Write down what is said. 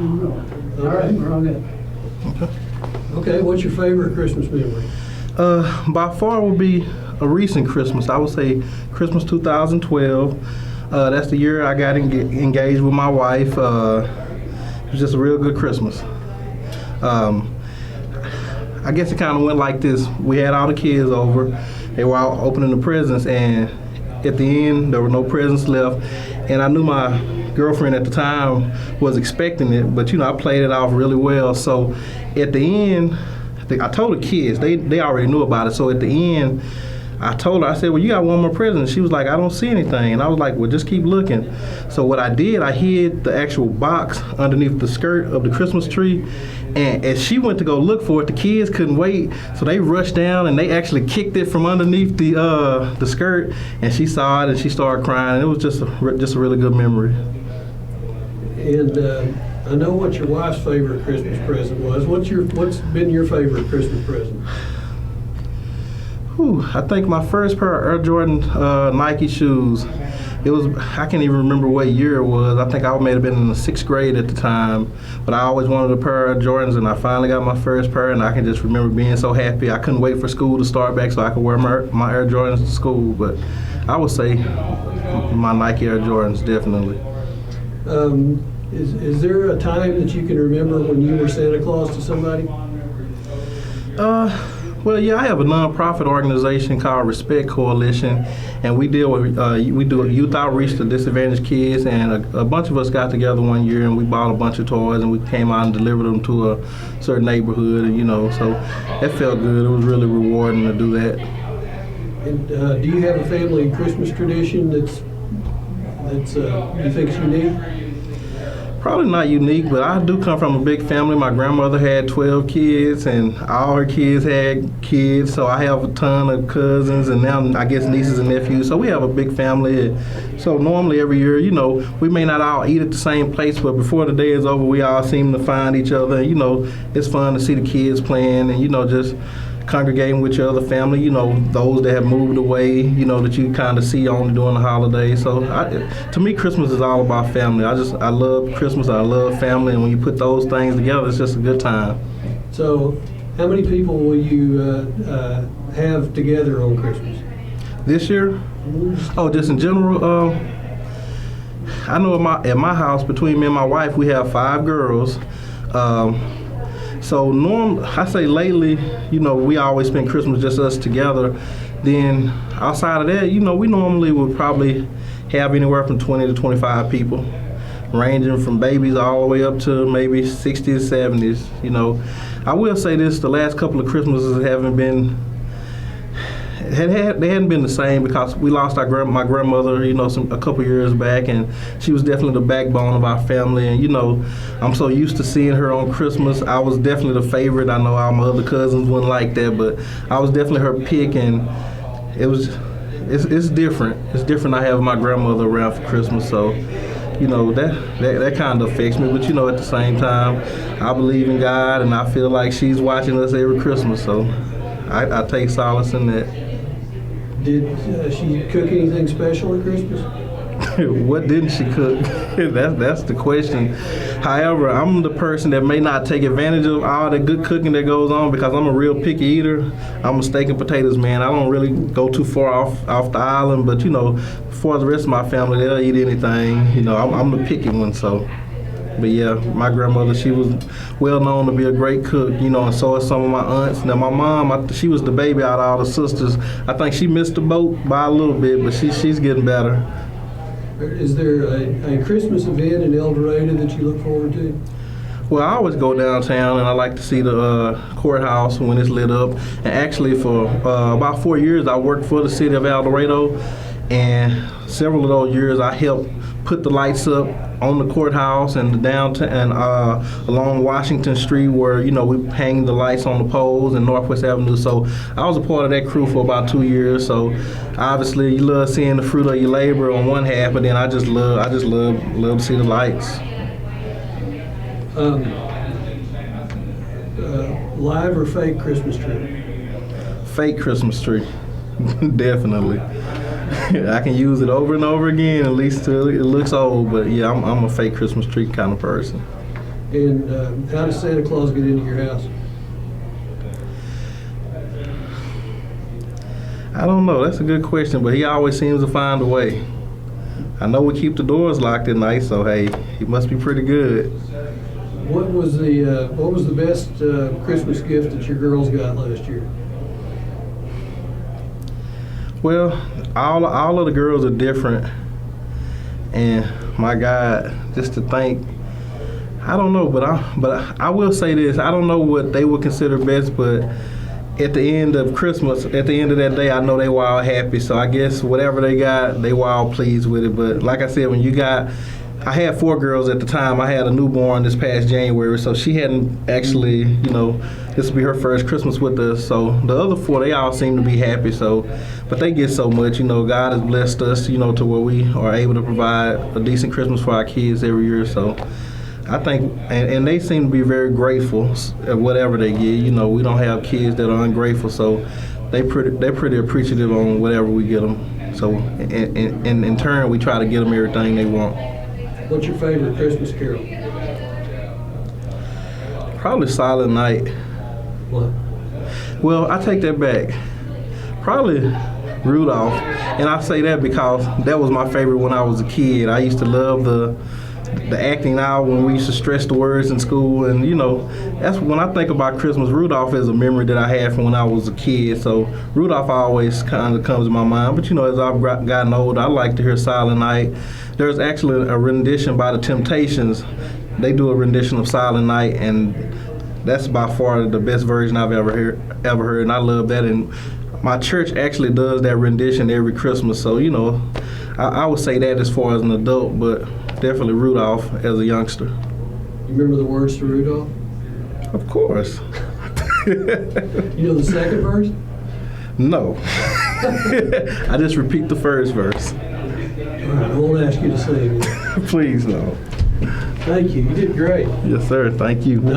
All right, we're all good. Okay, what's your favorite Christmas memory? By far would be a recent Christmas. I would say Christmas 2012. That's the year I got engaged with my wife. It was just a real good Christmas. I guess it kind of went like this. We had all the kids over. They were out opening the presents, and at the end, there were no presents left. And I knew my girlfriend at the time was expecting it, but I played it off really well. So at the end, I told the kids, they already knew about it. So at the end, I told her, I said, well, you got one more present. She was like, I don't see anything. And I was like, well, just keep looking. So what I did, I hid the actual box underneath the skirt of the Christmas tree. And as she went to go look for it, the kids couldn't wait. So they rushed down and they actually kicked it from underneath the skirt. And she saw it and she started crying. It was just a really good memory. And I know what your wife's favorite Christmas present was. What's been your favorite Christmas present? I think my first pair of Air Jordan Nike shoes, I can't even remember what year it was. I think I may have been in the 6th grade at the time, but I always wanted a pair of Jordans, and I finally got my first pair, and I can just remember being so happy. I couldn't wait for school to start back so I could wear my Air Jordans to school, but I would say my Nike Air Jordans, definitely. Is there a time that you can remember when you were Santa Claus to somebody? Well, yeah, I have a nonprofit organization called Respect Coalition, and we deal with we do youth outreach to disadvantaged kids. And a bunch of us got together one year, and we bought a bunch of toys, and we came out and delivered them to a certain neighborhood, and so that felt good. It was really rewarding to do that. And do you have a family Christmas tradition that's you think is unique? Probably not unique, but I do come from a big family. My grandmother had 12 kids, and all her kids had kids, so I have a ton of cousins, and now I guess nieces and nephews, so we have a big family. So normally every year, we may not all eat at the same place, but before the day is over, we all seem to find each other. It's fun to see the kids playing and, just congregating with your other family, those that have moved away, that you kind of see only during the holidays. So to me, Christmas is all about family. I love Christmas, I love family, and when you put those things together, it's just a good time. So how many people will you have together on Christmas? This year? Oh, just in general? I know at my house, between me and my wife, we have 5 girls. So I say lately, we always spend Christmas just us together. Then outside of that, we normally would probably have anywhere from 20 to 25 people, ranging from babies all the way up to maybe 60s, 70s. I will say this: the last couple of Christmases they hadn't been the same because we lost my grandmother, a couple years back, and she was definitely the backbone of our family. And I'm so used to seeing her on Christmas. I was definitely the favorite. I know all my other cousins wouldn't like that, but I was definitely her pick, and it's different. It's different. I have my grandmother around for Christmas, so that kind of affects me. But at the same time, I believe in God, and I feel like she's watching us every Christmas, so I take solace in that. Did she cook anything special at Christmas? What didn't she cook? That's the question. However, I'm the person that may not take advantage of all the good cooking that goes on because I'm a real picky eater. I'm a steak and potatoes man. I don't really go too far off the island, but for the rest of my family, they'll eat anything. I'm the picky one, so. But yeah, my grandmother, she was well known to be a great cook, and so is some of my aunts. Now my mom, she was the baby out of all the sisters. I think she missed the boat by a little bit, but she's getting better. Is there a Christmas event in El Dorado that you look forward to? Well, I always go downtown, and I like to see the courthouse when it's lit up. And actually, for about 4 years, I worked for the city of El Dorado, and several of those years, I helped put the lights up on the courthouse and the downtown and along Washington Street where we hang the lights on the poles and Northwest Avenue. So I was a part of that crew for about 2 years. So obviously you love seeing the fruit of your labor on one half, but then I just love to see the lights. Live or fake Christmas tree? Fake Christmas tree, definitely. I can use it over and over again, at least till it looks old. But yeah, I'm a fake Christmas tree kind of person. And how does Santa Claus get into your house? I don't know. That's a good question, but he always seems to find a way. I know we keep the doors locked at night, so hey, he must be pretty good. What was the best Christmas gift that your girls got last year? Well, all of the girls are different, and my God, just to think, I don't know, but I will say this: I don't know what they would consider best, but at the end of Christmas, at the end of that day, I know they were all happy. So I guess whatever they got, they were all pleased with it. But like I said, I had 4 girls at the time. I had a newborn this past January, so she hadn't actually, this will be her first Christmas with us. So the other 4, they all seem to be happy. So, but they get so much, God has blessed us, to where we are able to provide a decent Christmas for our kids every year. So I think, and they seem to be very grateful at whatever they get. We don't have kids that are ungrateful, so they're pretty appreciative on whatever we get them. So in turn, we try to get them everything they want. What's your favorite Christmas carol? Probably Silent Night. What? Well, I take that back. Probably Rudolph, and I say that because that was my favorite when I was a kid. I used to love the acting out when we used to stress the words in school, and that's when I think about Christmas. Rudolph is a memory that I had from when I was a kid, so Rudolph always kind of comes to my mind. But as I've gotten older, I like to hear Silent Night. There's actually a rendition by the Temptations. They do a rendition of Silent Night, and that's by far the best version I've ever heard, and I love that. And my church actually does that rendition every Christmas, so I would say that as far as an adult, but definitely Rudolph as a youngster. You remember the words to Rudolph? Of course. You know the second verse? No. I just repeat the first verse. All right, I won't ask you to sing. Please, no. Thank you. You did great. Yes, sir. Thank you.